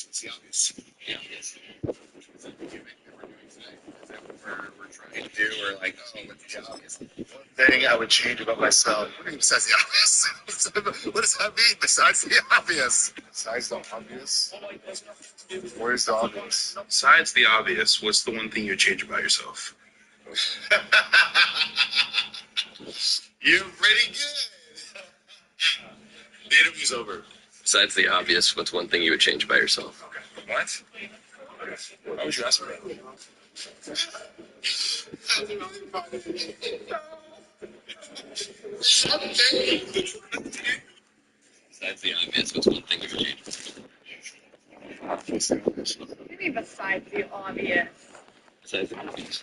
What's the obvious? Yeah. We're trying to do, or like, oh, what's the obvious? One thing I would change about myself. What do you mean besides the obvious? What does that mean besides the obvious? Besides the obvious? Where's the obvious? Besides the obvious, what's the one thing you change about yourself? You're pretty good. The interview's over. Besides the obvious, what's one thing you would change about yourself? What? Why would you ask me that? Besides the obvious, what's one thing you would change? What do you mean besides the obvious? Besides the obvious.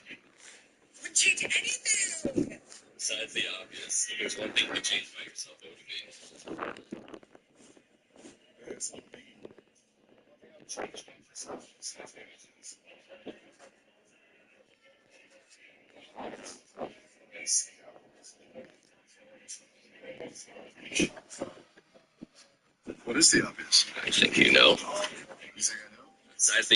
Would change anything. Besides the obvious, if there's one thing you would change about yourself, what would it be? What is the obvious? I think you know. You think I know? Besides the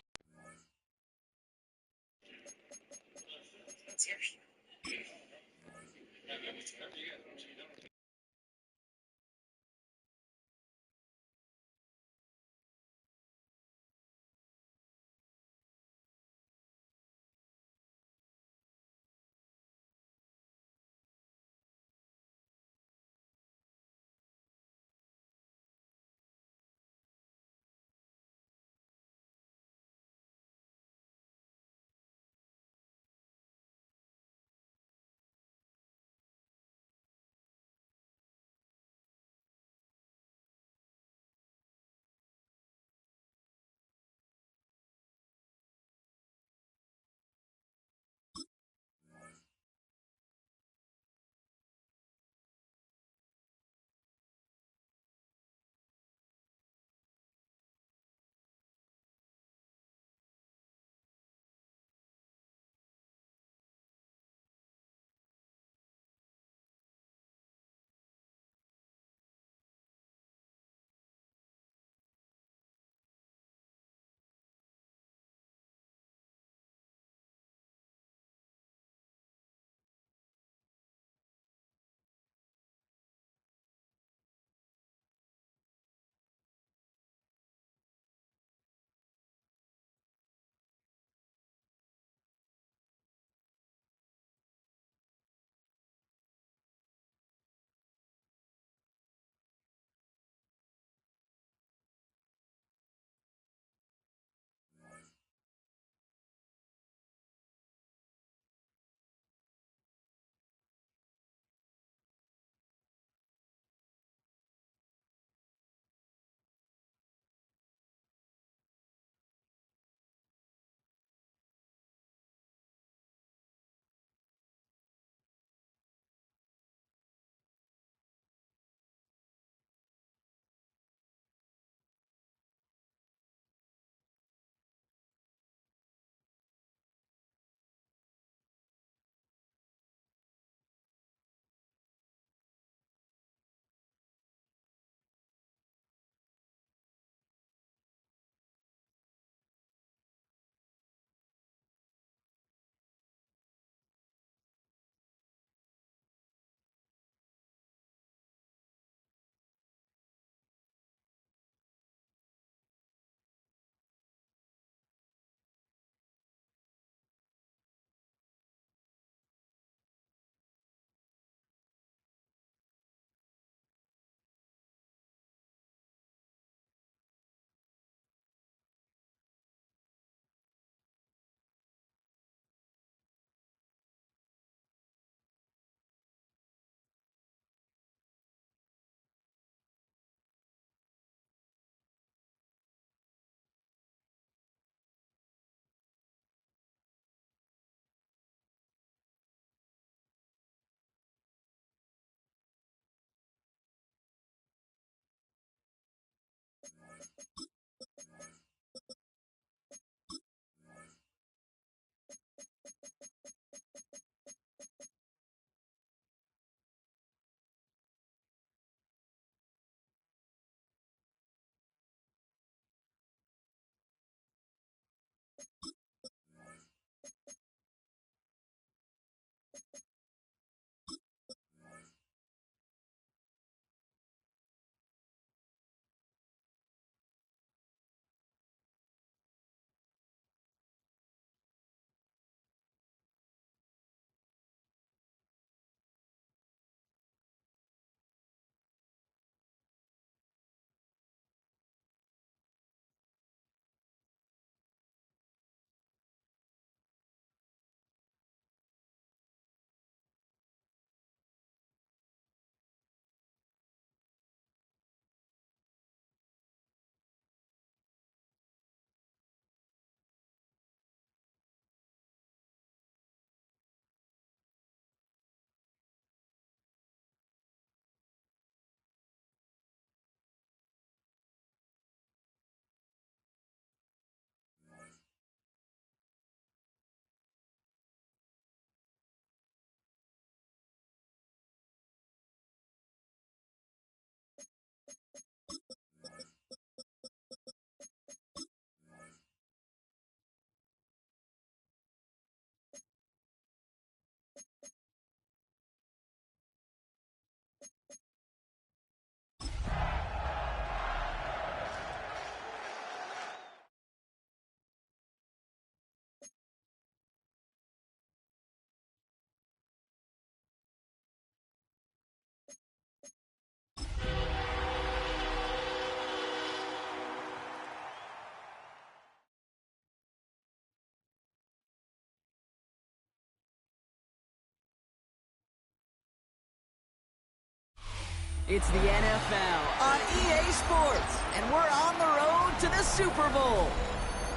It's the NFL on EA Sports, and we're on the road to the Super Bowl.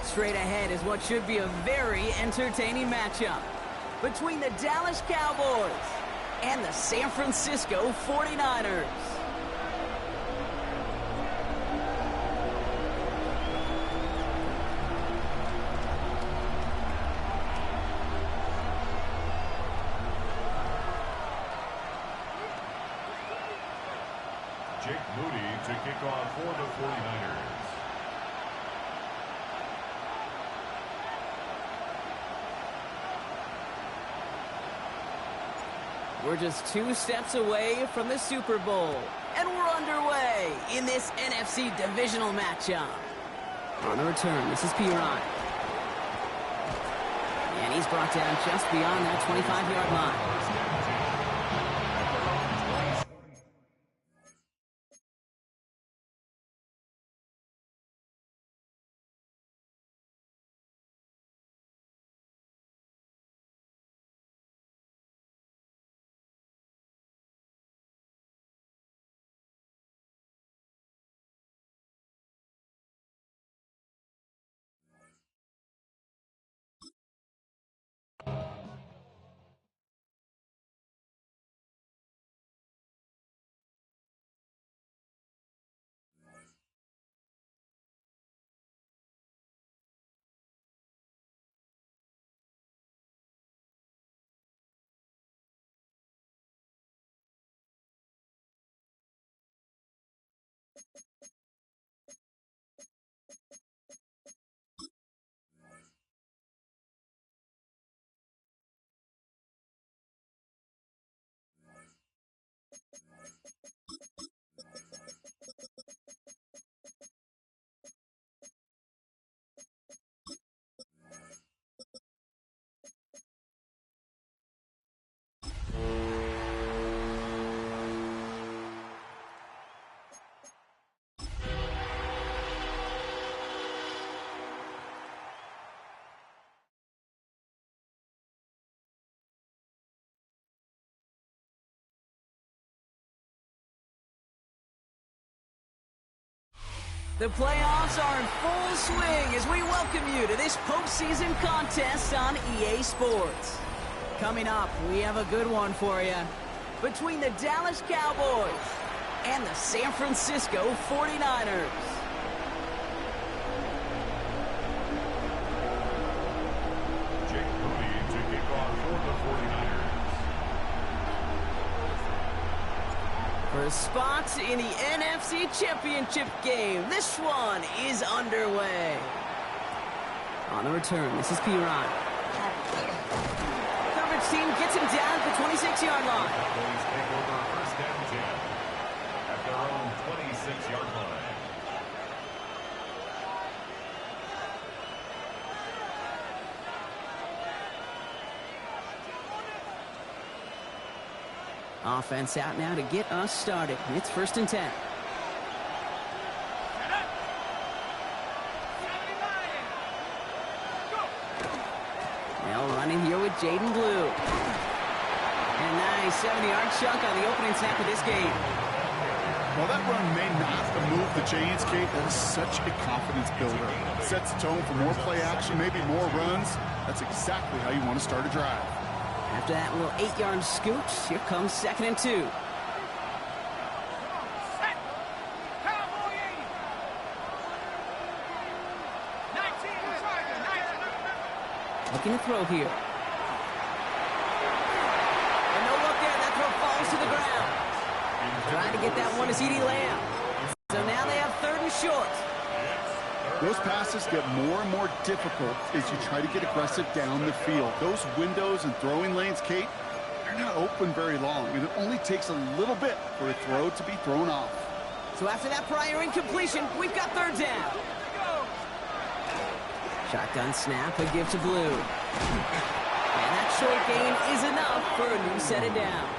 Straight ahead is what should be a very entertaining matchup between the Dallas Cowboys and the San Francisco 49ers. Jake Moody to kick off for the 49ers. We're just 2 steps away from the Super Bowl, and we're underway in this NFC divisional matchup. On the return, this is Piron. And he's brought down just beyond that 25-yard line. The playoffs are in full swing as we welcome you to this postseason contest on EA Sports. Coming up, we have a good one for you. Between the Dallas Cowboys and the San Francisco 49ers. Jake Moody to kick off for the 49ers. For a spot in the NFC Championship game, this one is underway. On the return, this is Piron. Coverage team gets him down at the 26-yard line. Cowboys take over first down 10 at their own 26-yard line. Offense out now to get us started. It's 1st and 10. Now running here with Jaden Blue. And nice 70-yard chunk on the opening snap of this game. Well, that run may not have moved the chains, Kate. That is such a confidence builder. It sets the tone for more play action, maybe more runs. That's exactly how you want to start a drive. After that little 8-yard scoot, here comes 2nd and 2. Looking to throw here. And no look there. That throw falls to the ground. Trying to get that one to CeeDee Lamb. So now they have 3rd and short. Those passes get more and more difficult as you try to get aggressive down the field. Those windows and throwing lanes, Kate, they're not open very long, and it only takes a little bit for a throw to be thrown off. So after that prior incompletion, we've got 3rd down. Shotgun snap, a give to Blue. And that short gain is enough for a new set of downs.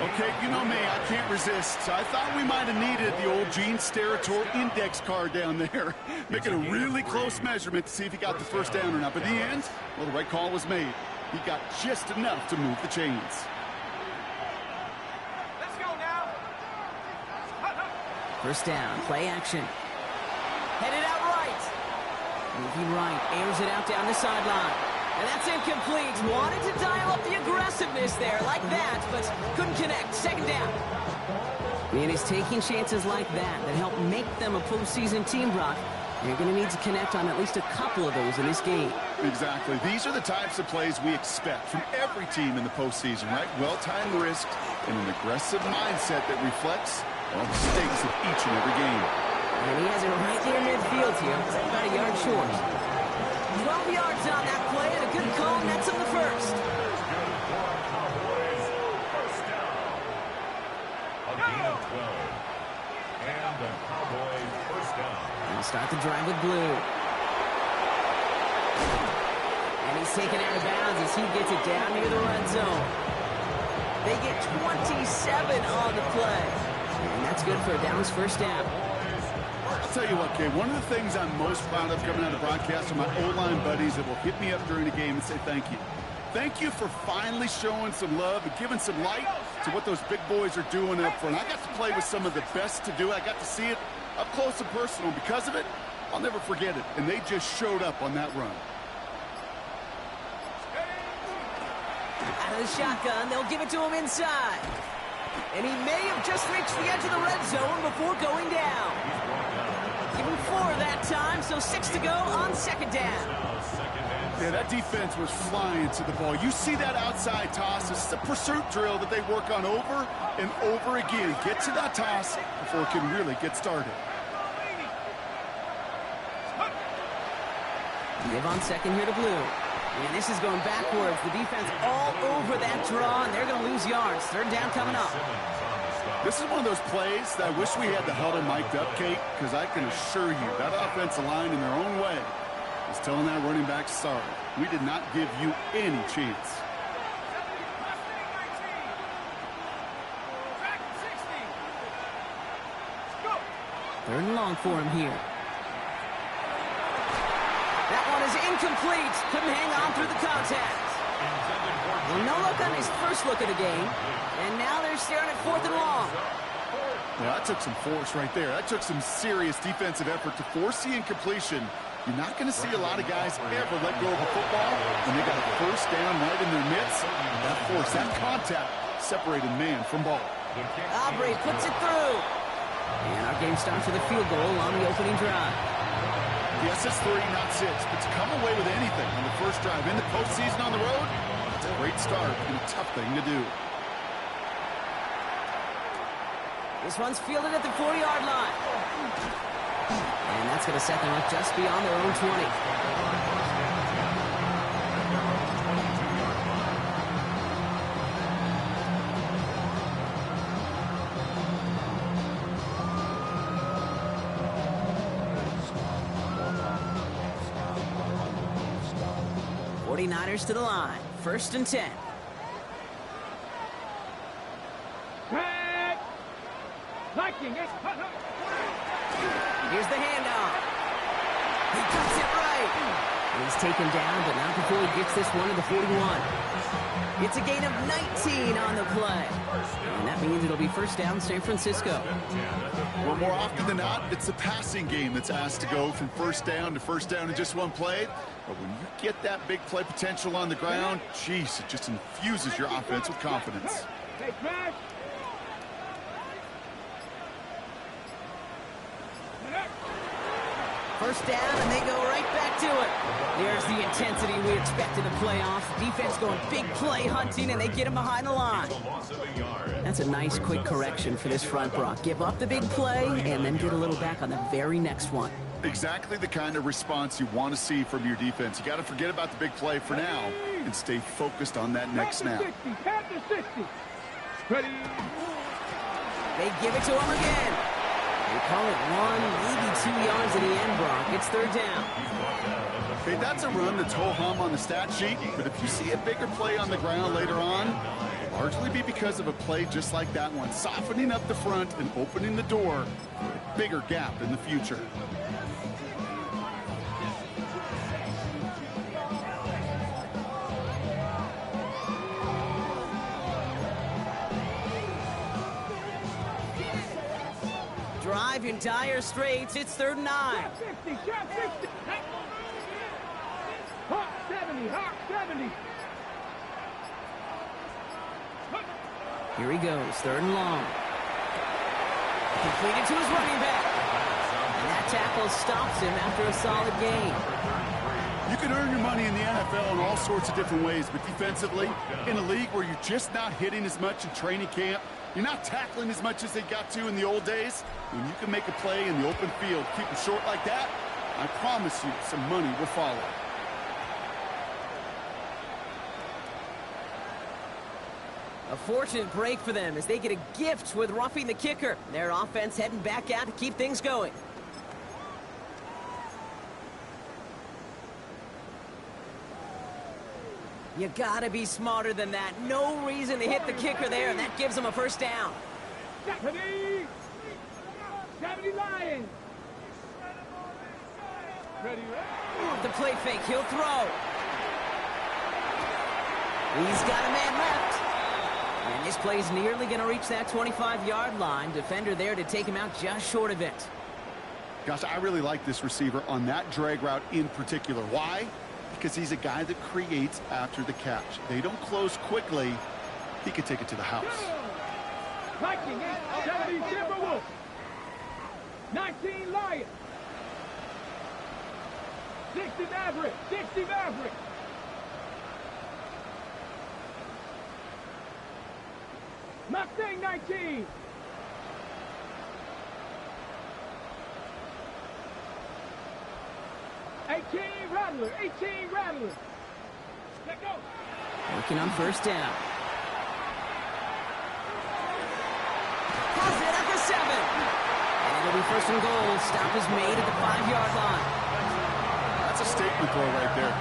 Okay, you know me, I can't resist. I thought we might have needed the old Gene Steratore index card down there. Making a really close measurement to see if he got the first down or not. But in the end, well, the right call was made. He got just enough to move the chains. Let's go now. First down, play action. Headed out right. Moving right, airs it out down the sideline. And that's incomplete. Wanted to dial up the aggressiveness there like that, but couldn't connect. Second down. And it's taking chances like that help make them a postseason team, Brock. You're going to need to connect on at least a couple of those in this game. Exactly. These are the types of plays we expect from every team in the postseason, right? Well-timed risk and an aggressive mindset that reflects all the stakes of each and every game. And he has it right near midfield here. It's about a yard short. 12 yards on that play and a good call nets him the first. First down. A gain of 12. And the Cowboys first down. They'll start the drive with blue. And he's taken out of bounds as he gets it down near the red zone. They get 27 on the play. And that's good for a Downs first down. I'll tell you what, Kay, one of the things I'm most proud of coming out of the broadcast are my O-line buddies that will hit me up during the game and say thank you. Thank you for finally showing some love and giving some light to what those big boys are doing up front. I got to play with some of the best to do it. I got to see it up close and personal. Because of it, I'll never forget it. And they just showed up on that run. Out of the shotgun, they'll give it to him inside. And he may have just reached the edge of the red zone before going down. Give him 4 that time, so 6 to go on second down. Yeah, that defense was flying to the ball. You see that outside toss. This is a pursuit drill that they work on over and over again. Get to that toss before it can really get started. Give on second here to blue. And this is going backwards. The defense all over that draw, and they're going to lose yards. Third down coming up. This is one of those plays that I wish we had the huddle mic'd up, Kate, because I can assure you that offensive line in their own way is telling that running back, sorry, we did not give you any chance. Third and long for him here. That one is incomplete. Couldn't hang on through the contact. Well, no look on his first look of the game. And now they're staring at 4th and long. Yeah, that took some force right there. That took some serious defensive effort to force the incompletion. You're not going to see a lot of guys ever let go of a football when they got a first down right in their midst. That force, that contact separated man from ball. Aubrey puts it through. And our game starts with a field goal on the opening drive. Yes, it's 3, not 6, but to come away with anything on the first drive in the postseason on the road, it's a great start and a tough thing to do. This one's fielded at the 4-yard line. And that's going to set them up just beyond their own 20. Niners to the line. 1st and 10. Here's the handoff. He cuts it right. And he's taken down, but not before he gets this one to the 41. It's a gain of 19 on the play. And that means it'll be first down San Francisco. Well, more often than not, it's the passing game that's asked to go from first down in just one play. But when you get that big play potential on the ground, geez, it just infuses your offense with confidence. First down, and they go right back to it. There's the intensity we expect in the playoffs. Defense going big play hunting, and they get him behind the line. That's a nice, quick correction for this front, Brock. Give up the big play, and then get a little back on the very next one. Exactly the kind of response you want to see from your defense. You got to forget about the big play for now and stay focused on that next snap. They give it to him again. They call it 1, maybe 2 yards in the end, Brock. It's third down. Okay, that's a run that's ho-hum on the stat sheet, but if you see a bigger play on the ground later on, it'll largely be because of a play just like that one, softening up the front and opening the door for a bigger gap in the future. drive in dire straits. It's 3rd and 9. 50, 60. Hawk 70, Hawk 70. Here he goes, 3rd and long. Completed to his running back. And that tackle stops him after a solid gain. You can earn your money in the NFL in all sorts of different ways, but defensively, in a league where you're just not hitting as much in training camp, you're not tackling as much as they got to in the old days, when you can make a play in the open field, keep it short like that, I promise you some money will follow. A fortunate break for them as they get a gift with roughing the kicker. Their offense heading back out to keep things going. You gotta be smarter than that. No reason to hit the kicker there, and that gives them a 1st down. 70 Lions. Ready. Off the play fake, he'll throw. He's got a man left. And this play's nearly going to reach that 25-yard line. Defender there to take him out just short of it. Gosh, I really like this receiver on that drag route in particular. Why? Because he's a guy that creates after the catch. They don't close quickly. He could take it to the house. Viking 70 Timberwolves. 19 Lions. 60 Maverick. 60 Maverick. Mustang 19. Rattler. 18 Rattler. Let go. Working on 1st down. Has it at the 7. And it'll be 1st and goal. Stop is made at the 5-yard line. That's a statement throw right there.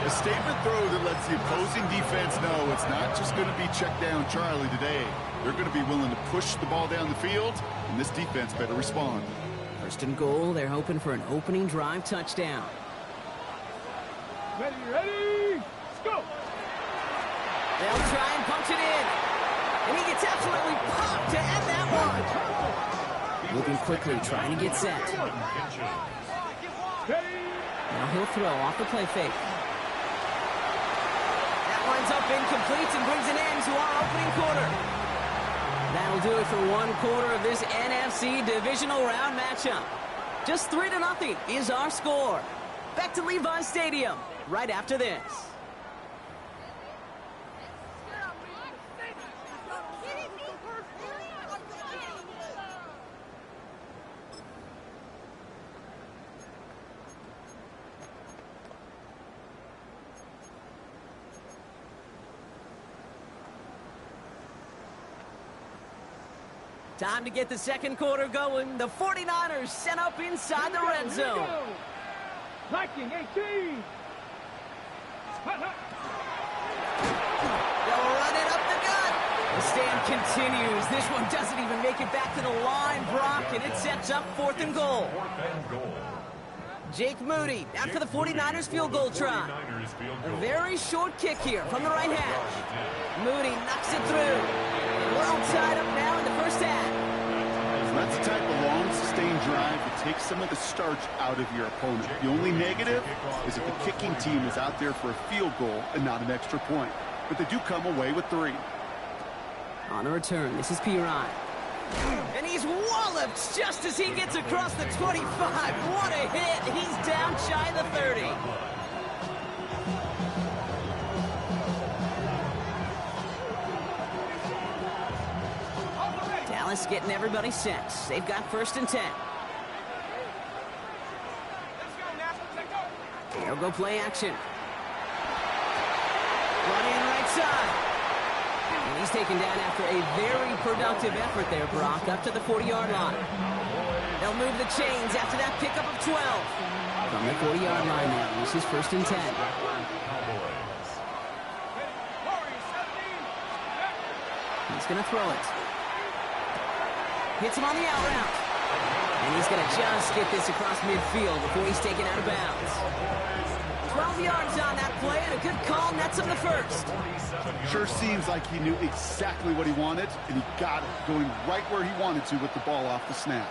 A statement throw that lets the opposing defense know it's not just going to be check down Charlie today. They're going to be willing to push the ball down the field, and this defense better respond. 1st and goal. They're hoping for an opening drive touchdown. Ready, let's go! They'll try and punch it in. And he gets absolutely popped to end that one. Moving quickly, trying to get set. Now he'll throw off the play fake. That winds up incomplete and brings an end to our opening quarter. That'll do it for 1 quarter of this NFC divisional round matchup. Just 3-0 is our score. Back to Levi's Stadium right after this. Time to get the 2nd quarter going. The 49ers set up inside the red zone. Viking 18. They'll run it up the gut. The stand continues. This one doesn't even make it back to the line, Brock, and it sets up 4th and goal. Jake Moody after the 49ers field goal try. A very short kick here from the right hash. Moody knocks it through. We're all tied up now in the 1st half. That's the type of long, sustained drive that takes some of the starch out of your opponent. The only negative is if the kicking team is out there for a field goal and not an extra point. But they do come away with 3. On a return, this is Piran. And he's walloped just as he gets across the 25. What a hit. He's down shy of the 30. Dallas getting everybody set. They've got 1st and 10. They'll go play action. Running right side. And he's taken down after a very productive effort there, Brock, up to the 40-yard line. They'll move the chains after that pickup of 12. From the 40-yard line now, this is 1st and 10. He's going to throw it. Hits him on the out route. And he's going to just get this across midfield before he's taken out of bounds. 12 yards on that play, and a good call nets him the 1st. Sure seems like he knew exactly what he wanted, and he got it, going right where he wanted to with the ball off the snap.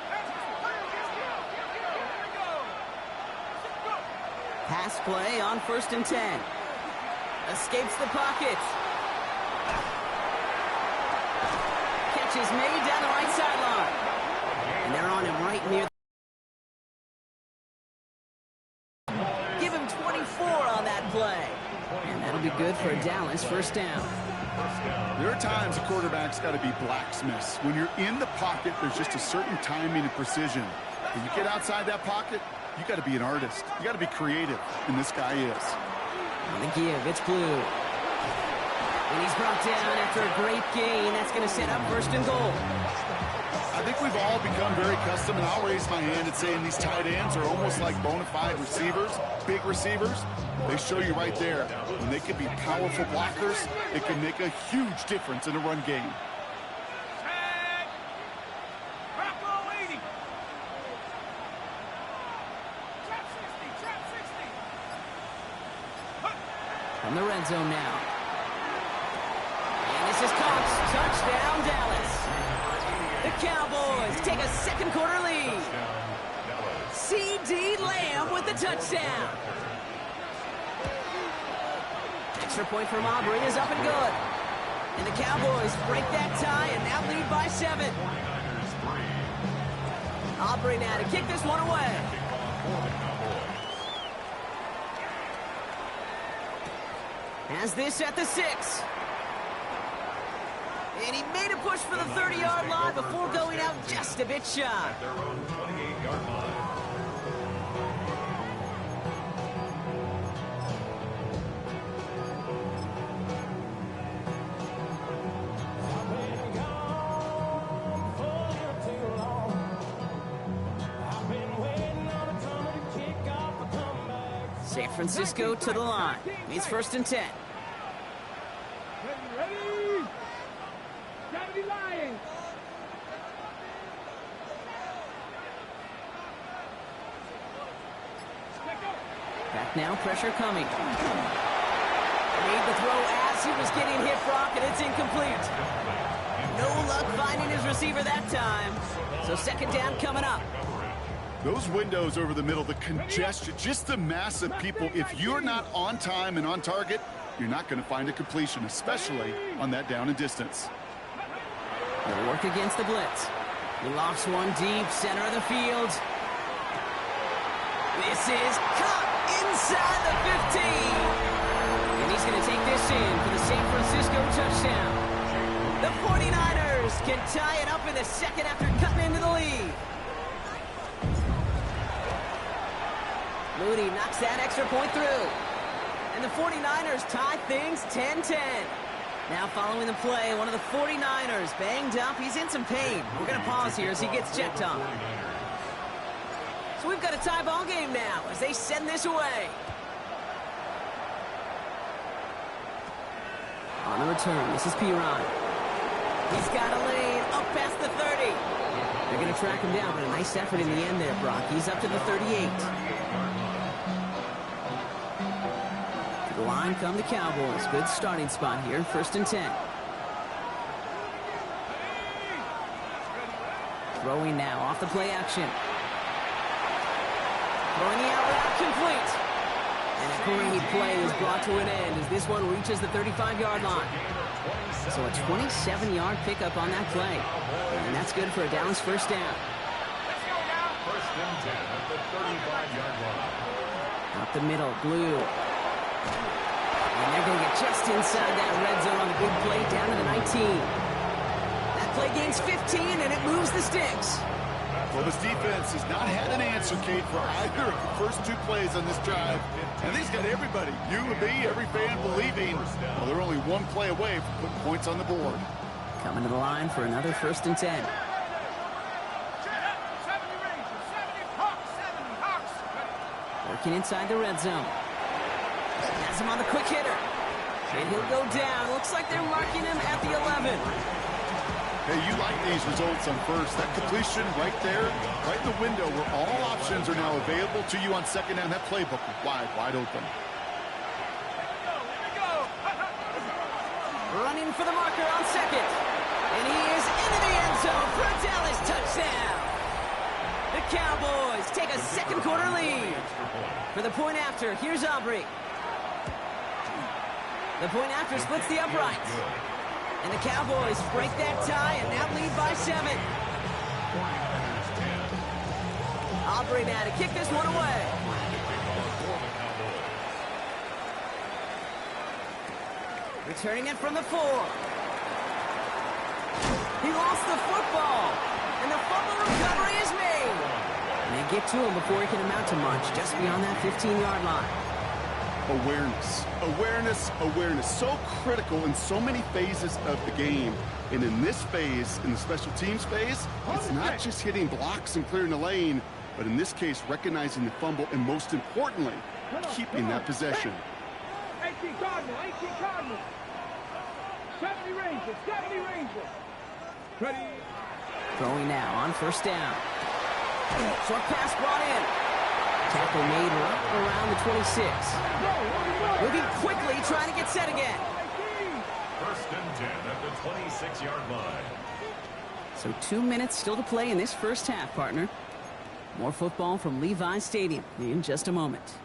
Pass play on 1st and 10. Escapes the pocket. Catch is made down the right sideline. And they're on him right near. Give him 24 on that play. And that'll be good for a Dallas 1st down. There are times a quarterback's got to be blacksmiths. When you're in the pocket, there's just a certain timing and precision. When you get outside that pocket, you got to be an artist. You got to be creative, and this guy is. On the give, it's Blue. And he's brought down after a great gain. That's going to set up 1st and goal. I think we've all become very accustomed, and I'll raise my hand and saying these tight ends are almost like bona fide receivers, big receivers. They show you right there, when they can be powerful blockers, it can make a huge difference in a run game. From the red zone now. And this is caught. Touchdown, Dallas. The Cowboys take a 2nd quarter lead. C.D. Lamb with the touchdown. Extra point from Aubrey is up and good. And the Cowboys break that tie and now lead by 7. Aubrey now to kick this one away. Has this at the 6. And he made a push for the 30-yard line before going out just a bit shy. Their own 28-yard line. San Francisco to the line. It's 1st and 10. Ready? Gotta be lying. Back now, pressure coming. Made the throw as he was getting hit, Brock, and it's incomplete. No luck finding his receiver that time. So 2nd down coming up. Those windows over the middle, the congestion, just the mass of people. If you're not on time and on target, you're not going to find a completion, especially on that down and distance. They'll work against the blitz. He lofts one deep, center of the field. This is caught inside the 15. And he's going to take this in for the San Francisco touchdown. The 49ers can tie it up in the 2nd after cutting into the lead. Mooney knocks that extra point through. And the 49ers tie things 10-10. Now following the play, one of the 49ers banged up. He's in some pain. We're going to pause here as he gets checked on. So we've got a tie ball game now as they send this away. On the return, this is Piron. He's got a lane up past the 30. They're going to track him down, but a nice effort in the end there, Brock. He's up to the 38. The line come the Cowboys. Good starting spot here. 1st and 10. Throwing now off the play action. Throwing the out route complete. And a great play is brought to an end as this one reaches the 35-yard line. So a 27-yard pickup on that play. And that's good for a Dallas 1st down. 1st and 10 at the 35-yard line. Up the middle, Blue. And they're going to get just inside that red zone on the big play down to the 19. That play gains 15, and it moves the sticks. Well, this defense has not had an answer, Kate, for either of the first 2 plays on this drive. And he's got everybody, you and me, every fan believing, well, they're only 1 play away from putting points on the board. Coming to the line for another 1st and 10. Working inside the red zone. Has him on the quick hitter. And he'll go down. Looks like they're marking him at the 11. Hey, you like these results on 1st. That completion right there, right in the window where all options are now available to you on 2nd down. That playbook is wide open. Running for the marker on 2nd. And he is into the end zone for a Dallas touchdown. The Cowboys take a second quarter lead. For the point after, here's Aubrey. The point after splits the uprights. And the Cowboys break that tie and now lead by 7. Aubrey now to kick this one away. Returning it from the 4. He lost the football. And the fumble recovery is made. And they get to him before he can amount to much, just beyond that 15-yard line. Awareness, awareness, awareness. So critical in so many phases of the game. And in this phase, in the special teams phase, it's not just hitting blocks and clearing the lane, but in this case, recognizing the fumble and most importantly, keeping that possession. 18 Cardinal, 18 Cardinal. 70 Rangers, 70 Rangers. Ready. Throwing now on first down. Short pass brought in. Tackle made right around the 26. Moving quickly, trying to get set again. First and 10 at the 26-yard line. So 2 minutes still to play in this first half, partner. More football from Levi Stadium in just a moment.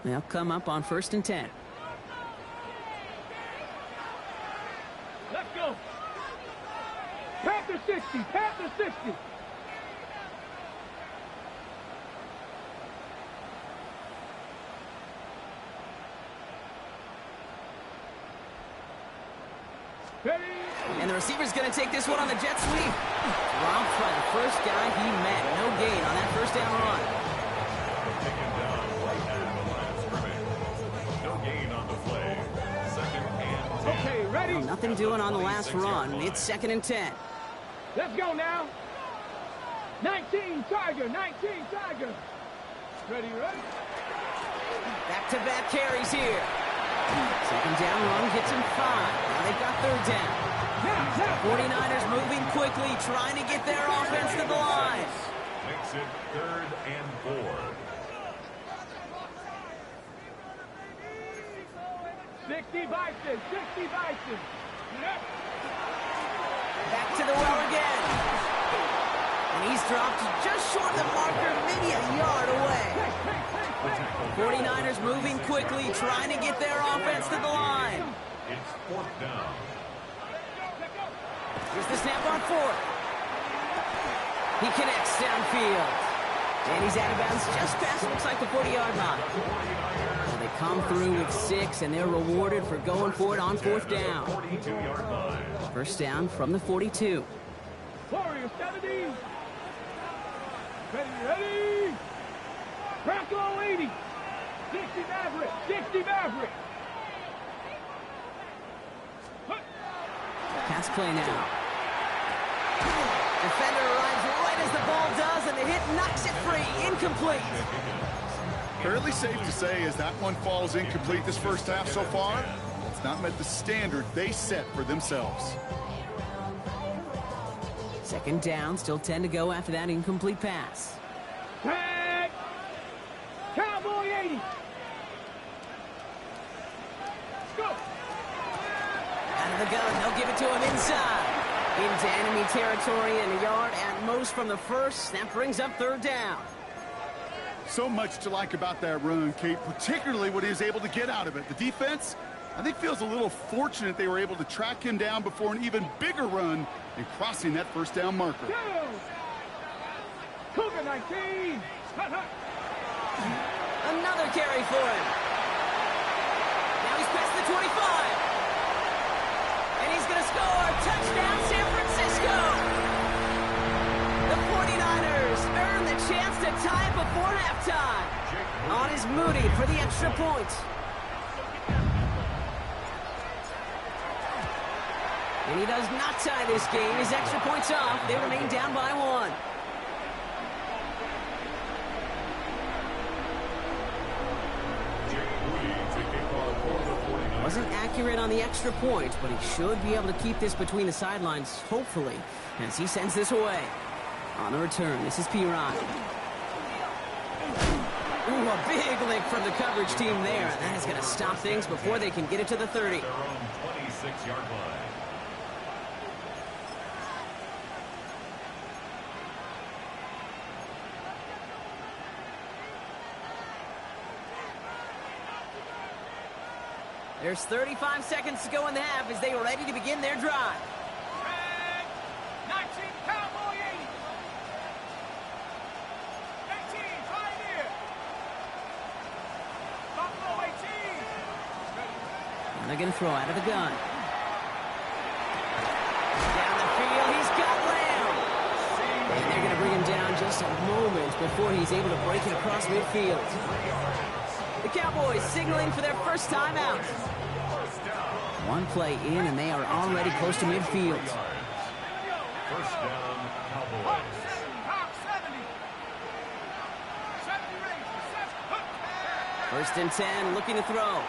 They'll come up on first and 10. Let's go. Panther 60, Panther 60. Ready. And the receiver's going to take this one on the jet sweep. Dropped by the first guy he met. No gain on that first down run. Taken down right at the line of scrimmage. No gain on the play. Second and 10. Okay, ready. Well, nothing doing on the last run. It's second and 10. Let's go now. 19 Tiger, 19 Tiger. Ready, ready. Back-to-back carries here. Second down run gets him 5. Now they've got third down. 49ers moving quickly, trying to get their offense to the line. Makes it third and 4. 60 Bison, 60 Bison. Back to the well again. And he's dropped just short of the marker, maybe a yard away. 49ers moving quickly, trying to get their offense to the line. It's fourth down. Here's the snap on 4th. He connects downfield. And he's out of bounds just past, looks like the 40-yard line. So they come through with 6, and they're rewarded for going for it on 4th down. 42-yard line. First down from the 42. Warriors 70. Ready, ready. Bronco 80. 60 Maverick, 60 Maverick. Pass play now. Defender arrives right as the ball does, and the hit knocks it free. Incomplete. Fairly safe to say as that one falls incomplete this first half so far, it's not met the standard they set for themselves. Second down, still 10 to go after that incomplete pass. Tag. Cowboy 80. Go. Out of the gun, they'll give it to him inside. Into enemy territory and a yard at most from the first. That brings up third down. So much to like about that run, Kate, particularly what he was able to get out of it. The defense, I think, feels a little fortunate they were able to track him down before an even bigger run and crossing that first down marker. Cougar 19. Another carry for him. Now he's past the 25. And he's going to score. Touchdown, San Francisco. The 49ers earn the chance to tie it before halftime. On is Moody for the extra point. And he does not tie this game. His extra point's off. They remain down by 1. Wasn't accurate on the extra point, but he should be able to keep this between the sidelines, hopefully, as he sends this away. On the return, this is P. Ryan. Ooh, a big lick from the coverage team there. That is going to stop things before they can get it to the 30. Their own 26-yard line. There's 35 seconds to go in the half as they are ready to begin their drive. Red 19, Cowboy 80. 18, Pioneer. Buffalo 18. And they're going to throw out of the gun. Down the field, he's got Lamb. And they're going to bring him down just a moment before he's able to break it across midfield. The Cowboys signaling for their first time out. One play in, and they are already close to midfield. First down, Cowboys. Hawk 70. 70 Rangers. First and 10, looking to throw.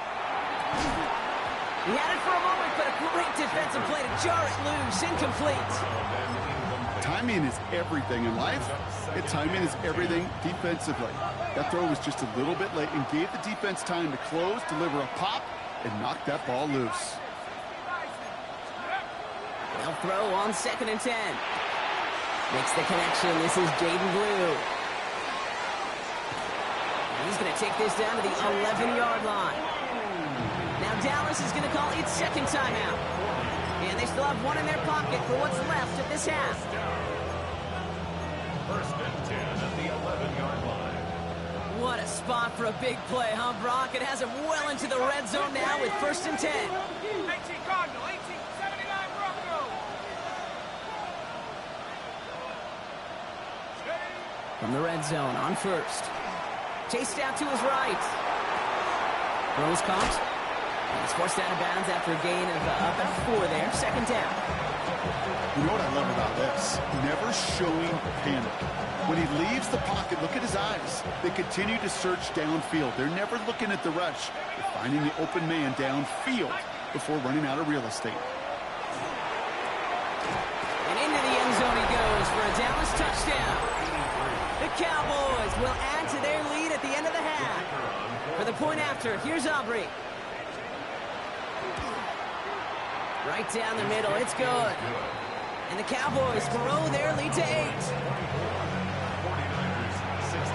He had it for a moment, but a great defensive play to jar it loose. Incomplete. Timing is everything in life, and timing is everything defensively. That throw was just a little bit late and gave the defense time to close, deliver a pop, and knock that ball loose. They'll throw on 2nd and 10. Makes the connection. This is Jaden Blue. He's going to take this down to the 11-yard line. Now Dallas is going to call its second timeout. And they still have one in their pocket for what's left of this half. First and 10 at the 11-yard line. What a spot for a big play, huh, Brock? It has him well into the red zone now with 1st and 10. 18 Cardinal, 18, 79 Broncos. From the red zone on 1st. Chased out to his right. Throws caught. He's forced out of bounds after a gain of about 4 there. 2nd down. You know what I love about this? Never showing panic. When he leaves the pocket, look at his eyes. They continue to search downfield. They're never looking at the rush. They're finding the open man downfield before running out of real estate. And into the end zone he goes for a Dallas touchdown. The Cowboys will add to their lead at the end of the half. For the point after, here's Aubrey. Right down the middle, it's good. And the Cowboys grow their lead to 8. 49ers 16.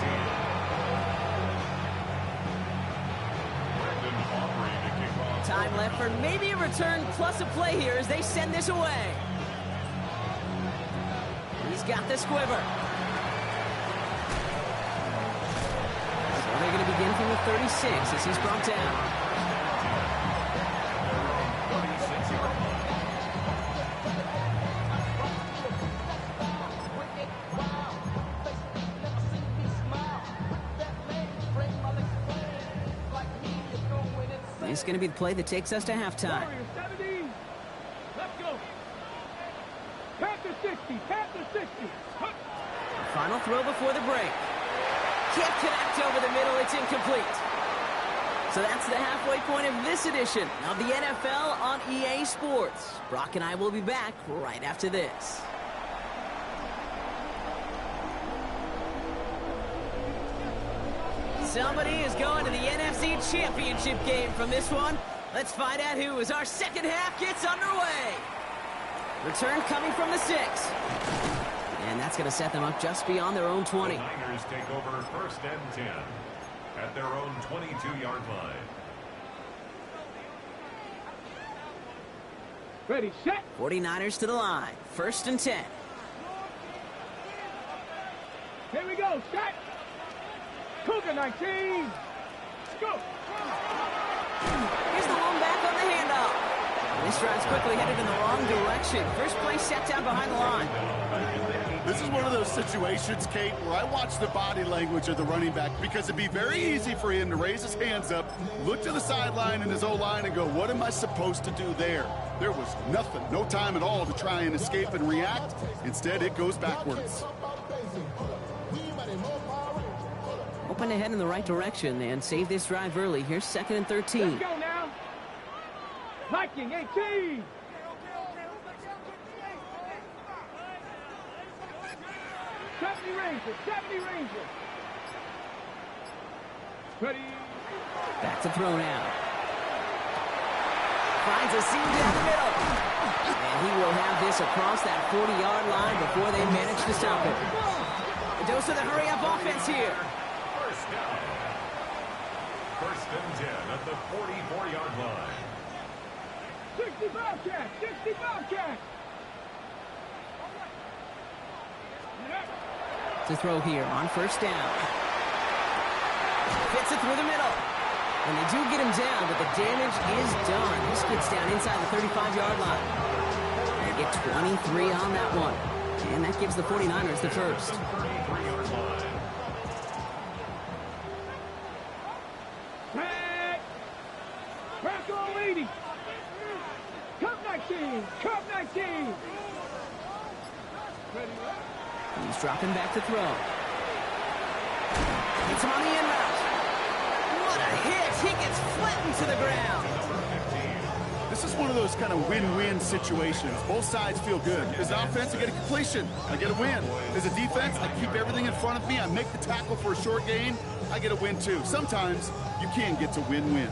Brandon Aubrey to kick off. Time left for maybe a return plus a play here as they send this away. He's got the squiver. So they're going to begin from the 36 as he's brought down. 26-yard line. It's going to be the play that takes us to halftime. Warriors 17. Let's go. Panther 60. Panther 60. Final throw before the break. Can't connect over the middle. It's incomplete. So that's the halfway point of this edition of the NFL on EA Sports. Brock and I will be back right after this. Somebody is going to the NFC Championship game from this one. Let's find out who as our second half gets underway. Return coming from the 6. And that's going to set them up just beyond their own 20. The Niners take over 1st and 10 at their own 22-yard line. Ready, set. 49ers to the line. 1st and 10. Here we go, set. Cougar 19. Let's go. Here's the one back on the handoff. This drive's quickly headed in the wrong direction. First play set down behind the line. This is one of those situations, Kate, where I watch the body language of the running back because it'd be very easy for him to raise his hands up, look to the sideline in his O-line and go, what am I supposed to do there? There was nothing, no time at all to try and escape and react. Instead, it goes backwards. Open to head in the right direction and save this drive early. Here's 2nd and 13. Let's go now. Viking 18. 70 Rangers. 70 Rangers. Ready. Back to throw now. Finds a seam down the middle. And he will have this across that 40-yard line before they manage to stop it. A dose of the hurry-up offense here. First down. First and 10 at the 44-yard line. 65 catch. 65 catch. To throw here on first down. Fits it through the middle. And they do get him down, but the damage is done. This gets down inside the 35-yard line. They get 23 on that one. And that gives the 49ers the first. 33-yard line. Back. Back on 80. Cup 19. Cup 19. Ready. He's dropping back to throw. It's him on the in route. What a hit! He gets flattened to the ground. This is one of those kind of win-win situations. Both sides feel good. As an offense, I get a completion. I get a win. As a defense, I keep everything in front of me. I make the tackle for a short gain. I get a win, too. Sometimes you can get to win-win.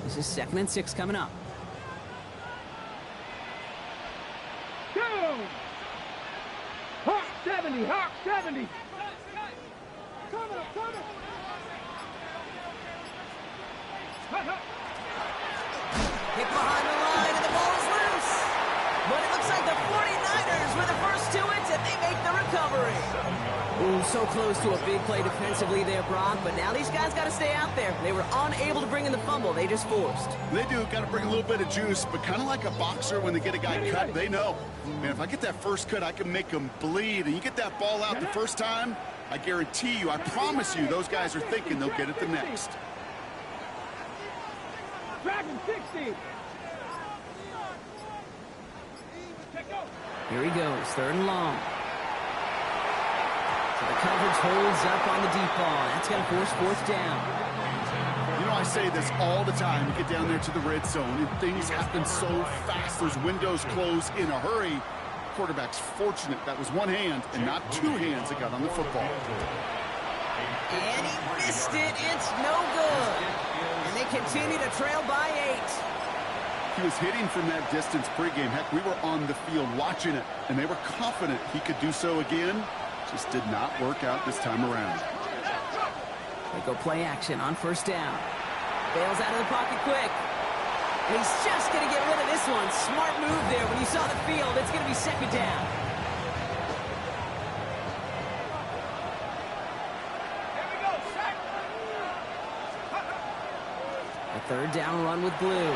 This is 2nd and 6 coming up. Go! Hawk 70. Hawk 70. Coming. Hit behind the line, and the ball is loose. But it looks like the 49ers were the first to it, and they make the recovery. Ooh, so close to a big play defensively there, Brock, but now these guys got to stay out there. They were unable to bring in the fumble. They just forced. They do. Got to bring a little bit of juice, but kind of like a boxer when they get a guy cut, they know. Man, if I get that first cut, I can make them bleed. And you get that ball out the first time, I guarantee you, I promise you, those guys are thinking they'll get it the next. Dragon 60. Here he goes, 3rd and long. So the coverage holds up on the deep ball. That's going to force 4th down. You know, I say this all the time. You get down there to the red zone, and things happen so fast. Those windows close in a hurry. Quarterback's fortunate that was one hand and not two hands that got on the football. And he missed it. It's no good. And they continue to trail by 8. He was hitting from that distance pregame. Heck, we were on the field watching it, and they were confident he could do so again. Just did not work out this time around. They go play action on first down. Bails out of the pocket quick. And he's just going to get rid of this one. Smart move there when you saw the field. It's going to be 2nd down. A 3rd down run with Blue.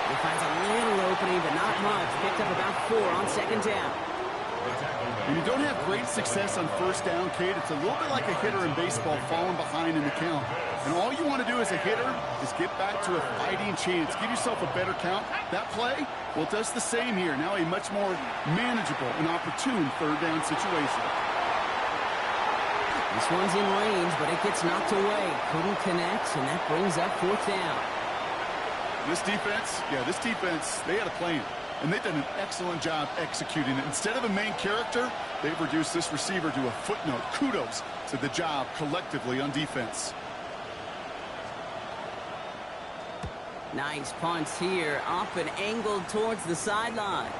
He finds a little opening, but not much. Picked up about 4 on 2nd down. When you don't have great success on first down, Kate, it's a little bit like a hitter in baseball falling behind in the count. And all you want to do as a hitter is get back to a fighting chance. Give yourself a better count. That play, well, it does the same here. Now a much more manageable and opportune 3rd down situation. This one's in range, but it gets knocked away. Couldn't connect, and that brings up 4th down. This defense, they had a plan. And they've done an excellent job executing it. Instead of a main character, they've reduced this receiver to a footnote. Kudos to the job collectively on defense. Nice punch here, up and angled towards the sideline.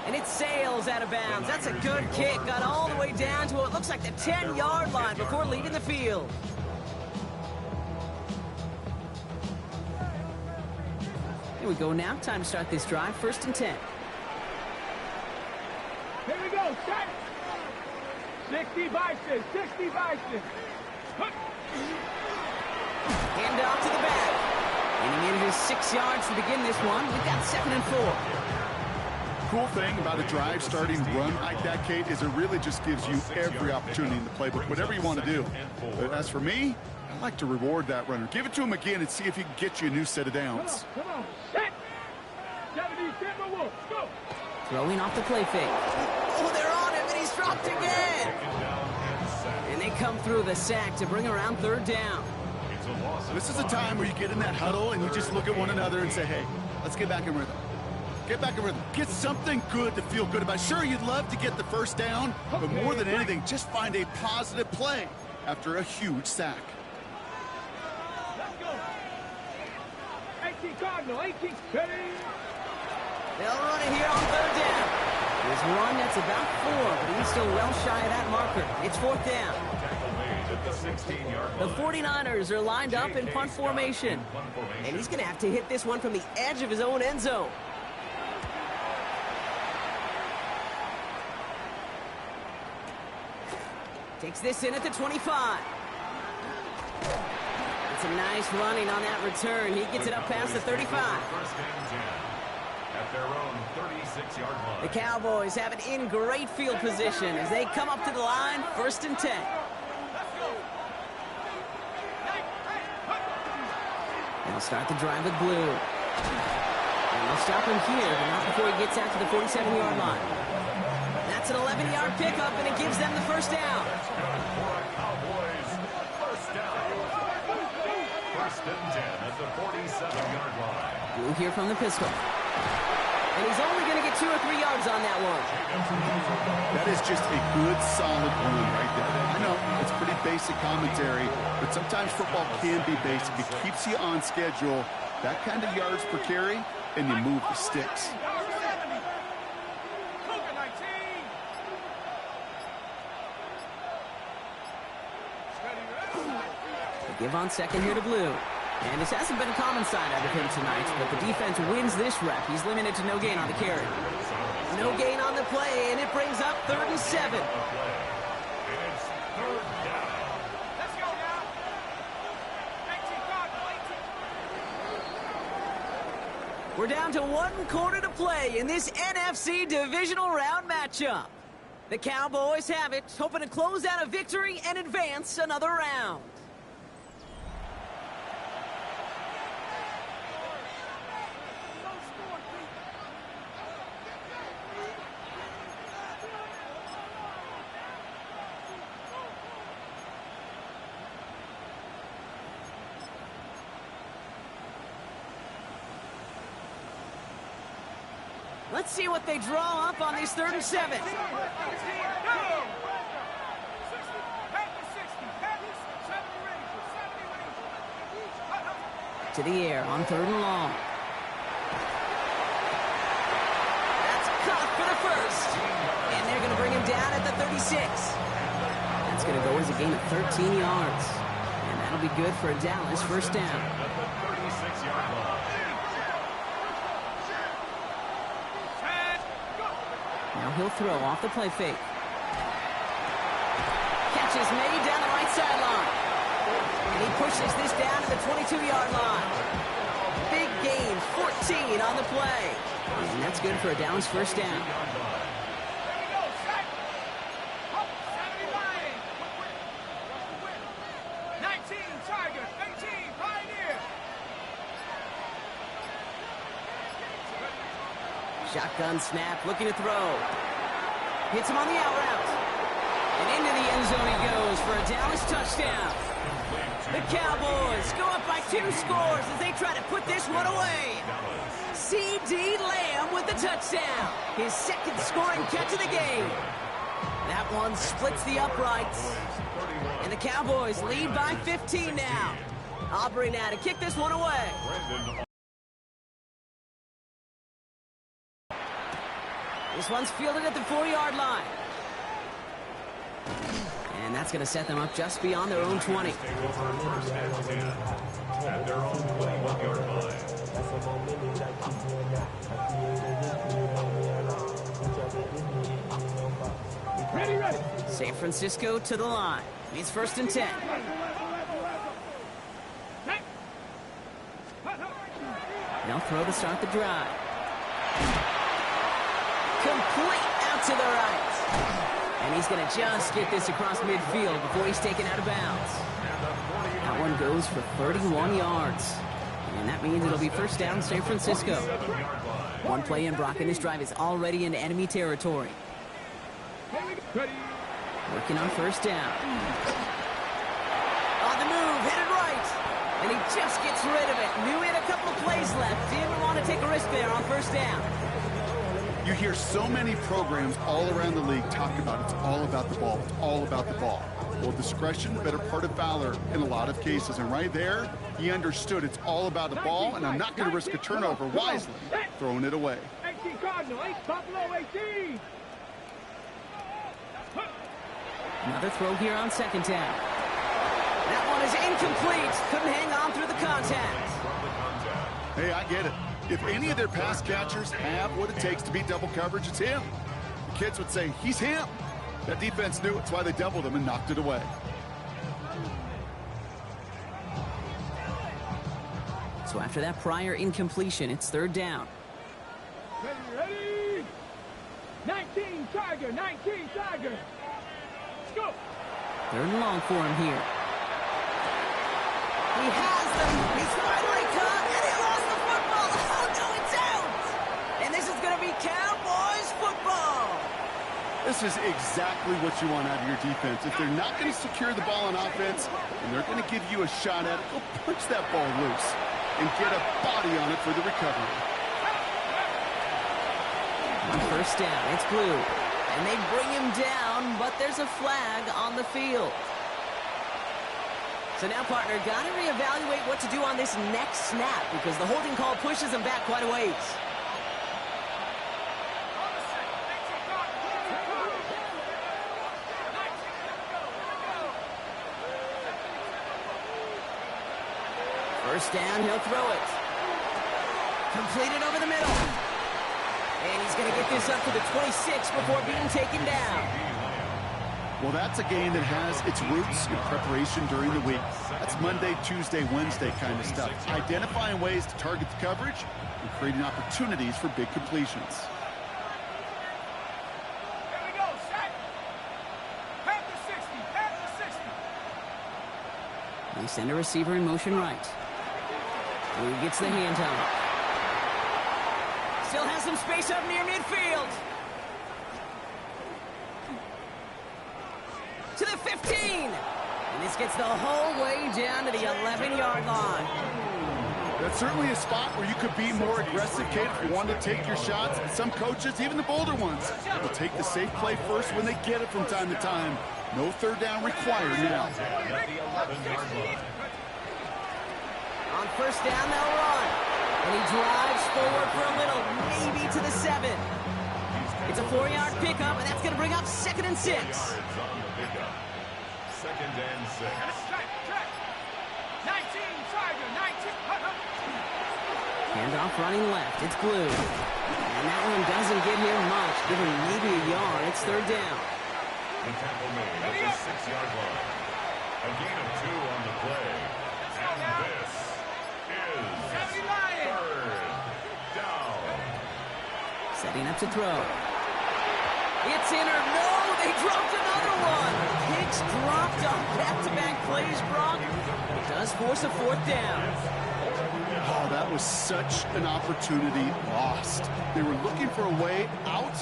And it sails out of bounds. That's a good kick. Got all the way down to what looks like the 10-yard line before leaving the field. Here we go now. Time to start this drive. 1st and 10. Here we go. Set. 60 Bison. 60 Bison. Hand off to the back. And he manages 6 yards to begin this one. We've got 2nd and 4. Cool thing about a drive starting run like that, Kate, is it really just gives you every opportunity in the playbook, whatever you want to do. But as for me, I like to reward that runner. Give it to him again and see if he can get you a new set of downs. Come on. Set. 70 Timberwolves. Go. Throwing off the play fake. Oh, they're on him, and he's dropped again. And they come through the sack to bring around 3rd down. This is a time where you get in that huddle and you just look at one another and say, hey, let's get back in rhythm. Get back in rhythm. Get something good to feel good about. Sure, you'd love to get the first down, but more than anything, just find a positive play after a huge sack. Cardinal, 18. Ready? They'll run it here on third down. There's one that's about 4, but he's still well shy of that marker. It's fourth down. Tackle made at the 16-yard The line. 49ers are lined up in punt formation. And he's going to have to hit this one from the edge of his own end zone. Takes this in at the 25. It's a nice running on that return. He gets it up past the 35. First and 10 at their own 36-yard line. The Cowboys have it in great field position as they come up to the line, first and 10. They'll start the drive with blue. And they'll stop him here, but not before he gets out to the 47-yard line. That's an 11-yard pickup, and it gives them the first down. Cowboys, first down. First and 10 at the 47-yard line. Blue here from the pistol. And he's only going to get 2 or 3 yards on that one. That is just a good, solid run right there. I know it's pretty basic commentary, but sometimes football can be basic. It keeps you on schedule, that kind of yards per carry, and you move the sticks. They give on second here to Blue. And this hasn't been a common sight out of him tonight, but the defense wins this rep. He's limited to no gain on the carry. No gain on the play, and it brings up 3rd and 7. It's third down. Let's go now. 18 Cardinal, 18. We're down to 1 quarter to play in this NFC divisional round matchup. The Cowboys have it, hoping to close out a victory and advance another round. Let's see what they draw up on these 3rd and 7. To the air on 3rd and long. That's caught for the first. And they're going to bring him down at the 36. That's going to go as a gain of 13 yards. And that'll be good for a Dallas first down. At the 36-yard line. Now he'll throw off the play fake. Catch is made down the right sideline. And he pushes this down to the 22-yard line. Big gain, 14 on the play. And that's good for a Dallas first down. Shotgun snap, looking to throw. Hits him on the out route. And into the end zone he goes for a Dallas touchdown. The Cowboys go up by 2 scores as they try to put this one away. C.D. Lamb with the touchdown. His 2nd scoring catch of the game. That one splits the uprights. And the Cowboys lead by 15 now. Aubrey now to kick this one away. This one's fielded at the 4-yard line. And that's going to set them up just beyond their own 20. Take over first and 10 at their own 21-yard line. Ready. San Francisco to the line. It's 1st and 10. They'll throw to start the drive. Complete out to the right. And he's going to just get this across midfield before he's taken out of bounds. That one goes for 31 yards. And that means it'll be first down San Francisco. 1 play in, Brock, and this drive is already into enemy territory. Working on first down. On the move, hit it right. And he just gets rid of it. Knew he had a couple of plays left. Didn't want to take a risk there on first down. You hear so many programs all around the league talk about it's all about the ball. It's all about the ball. Well, discretion, better part of valor in a lot of cases. And right there, he understood it's all about the ball, and I'm not going to risk a turnover wisely, throwing it away. 18 Cardinal, 8 Buffalo, 18. Another throw here on second down. That one is incomplete. Couldn't hang on through the contact. Hey, I get it. If any of their pass catchers have what it takes to beat double coverage, it's him. The kids would say, he's him. That defense knew it's why they doubled him and knocked it away. So after that prior incompletion, it's third down. Ready? 19 Tiger, 19 Tiger. Let's go. Third and long for him here. He has them. He's finally caught, and he lost the football. Oh, no, it's out. And this is going to be Cowboys football. This is exactly what you want out of your defense. If they're not going to secure the ball on offense, and they're going to give you a shot at it, go punch that ball loose and get a body on it for the recovery. On first down, it's Blue. And they bring him down, but there's a flag on the field. So now, partner, got to reevaluate what to do on this next snap because the holding call pushes him back quite a ways. First down, he'll throw it. Completed over the middle. And he's going to get this up to the 26 before being taken down. Well, that's a game that has its roots in preparation during the week. That's Monday, Tuesday, Wednesday kind of stuff. Identifying ways to target the coverage and creating opportunities for big completions. Here we go, set. Half the 60, half the 60. They send a receiver in motion right. Blue gets the handoff. Still has some space up near midfield. To the 15. And this gets the whole way down to the 11-yard line. That's certainly a spot where you could be more aggressive, Kate, if you want to take your shots. Some coaches, even the bolder ones, will take the safe play first when they get it from time to time. No third down required now. On first down, they'll run. And he drives forward for a little, maybe to the 7. It's a 4-yard pickup, and that's going to bring up 2nd and 6. Second and 6. Track. 19 Tiger, 19. Handoff running left. It's Blue. And that one doesn't get here much. Give him maybe a yard. It's third down. The tackle made at the 6-yard line. A gain of 2 on the play. And this is third down. Setting up to throw. It's in or no, they dropped another one. Hicks dropped on back-to-back plays, Brock. It does force a 4th down. Oh, that was such an opportunity lost. They were looking for a way out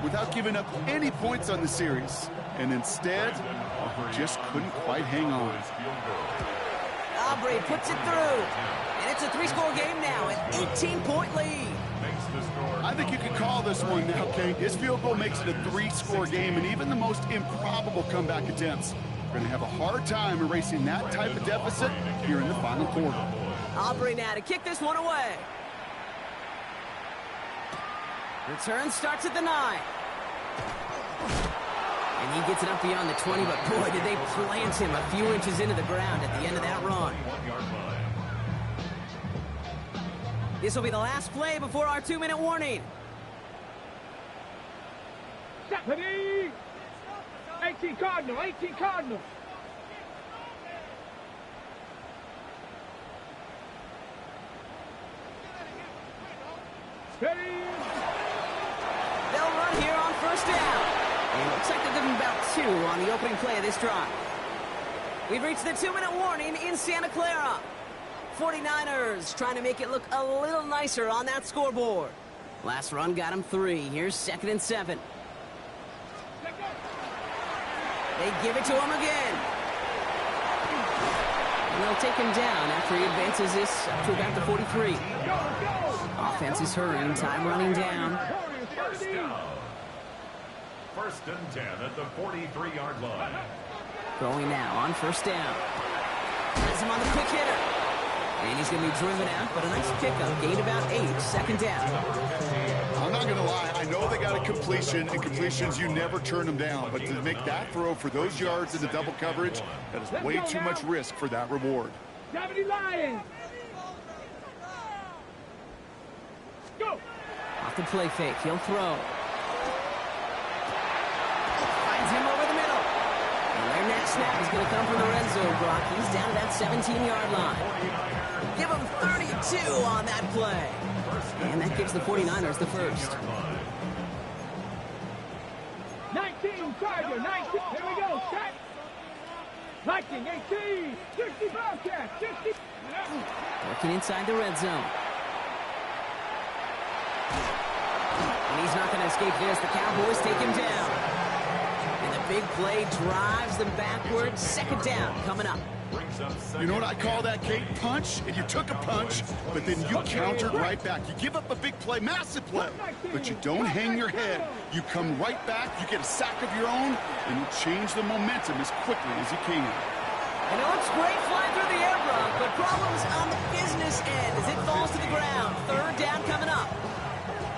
without giving up any points on the series. And instead, just couldn't quite hang on. Aubrey puts it through. And it's a 3-score game now, an 18-point lead. I think you could call this one now, Kate. His field goal makes it a 3-score game, and even the most improbable comeback attempts are going to have a hard time erasing that type of deficit here in the final quarter. Aubrey now to kick this one away. Return starts at the 9. And he gets it up beyond the 20, but boy, did they plant him a few inches into the ground at the end of that run. This will be the last play before our 2-minute warning. Stephanie! 18 Cardinal, 18 Cardinal. Steady! They'll run here on first down. And it looks like they'll give him about 2 on the opening play of this drive. We've reached the 2-minute warning in Santa Clara. 49ers trying to make it look a little nicer on that scoreboard. Last run got him 3. Here's 2nd and 7. They give it to him again. And they'll take him down after he advances this up to about the 43. Offense is hurrying, time running down. First down. First and 10 at the 43-yard line. Throwing now on first down. Has him on the quick hitter. And he's going to be driven out, but a nice pickup. Gained about 8, second down. I'm not going to lie. I know they got a completion, and completions, you never turn them down. But to make that throw for those yards in the double coverage, that is way too much risk for that reward. 70 Lions. Go. Off the play fake. He'll throw. Finds him over the middle. And their next snap is going to come from the red zone, Brock. He's down to that 17-yard line. Give him 32 on that play. And that gives the 49ers the first. 19, Tiger, 19. Here we go, set. Viking, 18. 60 Bobcat, 60. Working inside the red zone. And he's not going to escape this. The Cowboys take him down. And the big play drives them backwards. Second down coming up. You know what I call that, Kate? Punch, and you took a punch, but then you countered right back. You give up a big play, massive play, but you don't hang your head. You come right back, you get a sack of your own, and you change the momentum as quickly as you can. And it looks great flying through the air, Brock, but problems on the business end as it falls to the ground. Third down coming up.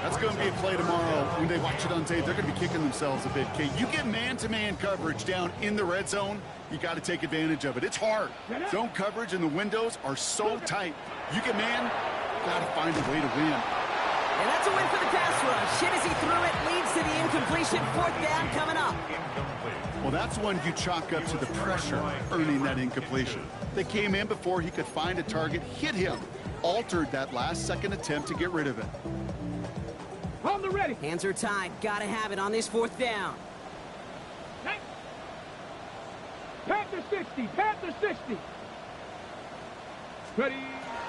That's going to be a play tomorrow. When they watch it on tape, they're going to be kicking themselves a bit, Kate. You get man-to-man coverage down in the red zone, you got to take advantage of it. It's hard. Zone coverage and the windows are so tight. You get man, got to find a way to win. And that's a win for the pass rush. Hit as he threw it, leads to the incompletion. Fourth down coming up. Well, that's one you chalk up to the pressure earning that incompletion. They came in before he could find a target, hit him, altered that last-second attempt to get rid of it. On the ready. Hands are tied. Gotta have it on this fourth down. Panther 60. Panther 60. Ready.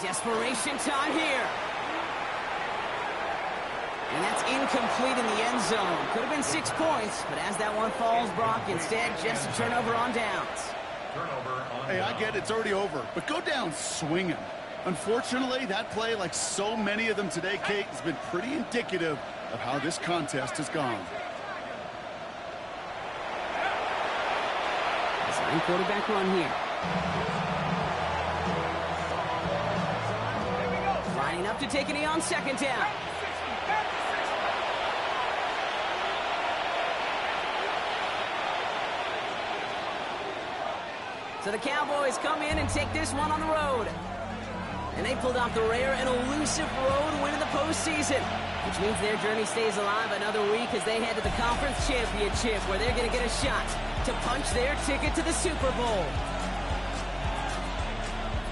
Desperation time here. And that's incomplete in the end zone. Could have been 6 points, but as that one falls, Brock, instead just a turnover on downs. Hey, I get it's already over, but go down swinging. Unfortunately, that play, like so many of them today, Kate, has been pretty indicative of how this contest has gone. Design quarterback run here. Lining up to take a knee on second down. So the Cowboys come in and take this one on the road. And they pulled off the rare and elusive road win in the postseason, which means their journey stays alive another week as they head to the conference championship, where they're going to get a shot to punch their ticket to the Super Bowl.